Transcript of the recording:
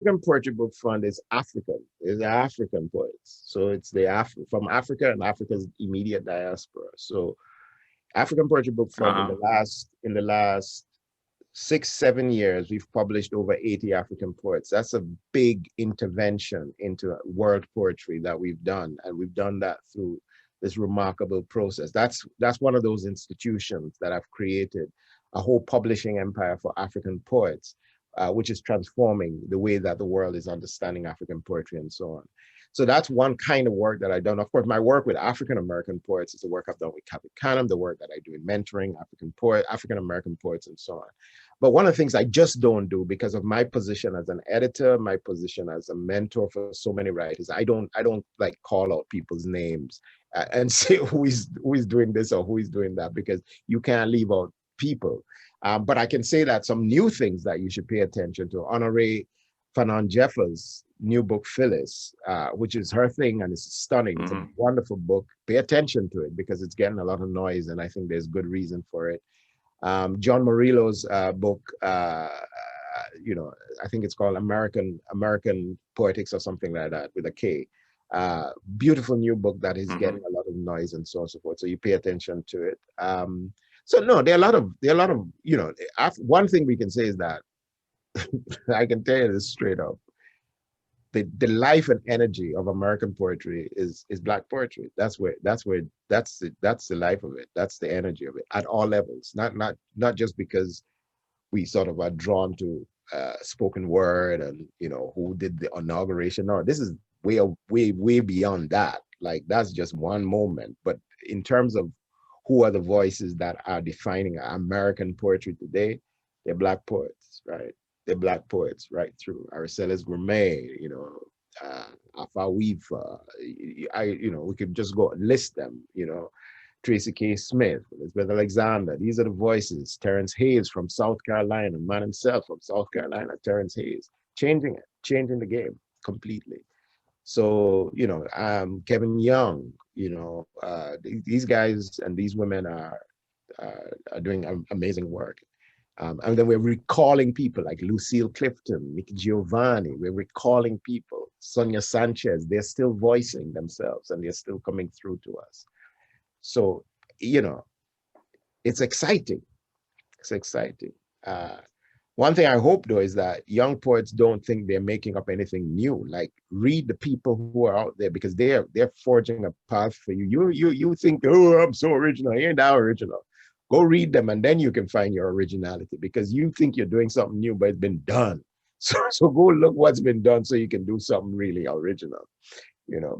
African Poetry Book Fund is African. It's the African poets. So it's from Africa and Africa's immediate diaspora. So African Poetry Book Fund in the last 6, 7 years, we've published over 80 African poets. That's a big intervention into world poetry that we've done. And we've done that through this remarkable process. That's one of those institutions that have created a whole publishing empire for African poets, which is transforming the way that the world is understanding African poetry and so on. So that's one kind of work that I've done. Of course, my work with African American poets is the work I've done with Captain Canham, the work that I do in mentoring African American poets, and so on. But one of the things I just don't do because of my position as an editor, my position as a mentor for so many writers, I don't like call out people's names and say who is doing this or who is doing that, because you can't leave out people. But I can say that some new things that you should pay attention to. Honoré Fanon Jeffers' new book, Phyllis, which is her thing, and it's stunning. It's a wonderful book. Pay attention to it because it's getting a lot of noise, and I think there's good reason for it. John Murillo's book, you know, I think it's called American Poetics or something like that with a K. Beautiful new book that is getting a lot of noise and so on and so forth. So you pay attention to it. So no, there are a lot of, you know, one thing we can say is that I can tell you this straight up. The life and energy of American poetry is Black poetry. That's the life of it. That's the energy of it at all levels. Not just because we sort of are drawn to spoken word and, you know, who did the inauguration. No, this is way beyond that. Like that's just one moment. But in terms of who are the voices that are defining American poetry today, they're Black poets, right? They're Black poets right through. Araceli Gourmet, you know, Afa Weaver, you know, we could just go and list them, you know, Tracy K. Smith, Elizabeth Alexander. These are the voices. Terrence Hayes from South Carolina, man himself from South Carolina, Terrence Hayes, changing the game completely. So, you know, Kevin Young, you know, these guys and these women are doing amazing work. And then we're recalling people like Lucille Clifton, Mickey Giovanni. We're recalling people. Sonia Sanchez, they're still voicing themselves and they're still coming through to us. So, you know, it's exciting. It's exciting. One thing I hope, though, is that young poets don't think they're making up anything new. Like, read the people who are out there because they're forging a path for you. You think, oh, I'm so original. You ain't that original. Go read them, and then you can find your originality because you think you're doing something new, but it's been done. So go look what's been done so you can do something really original, you know.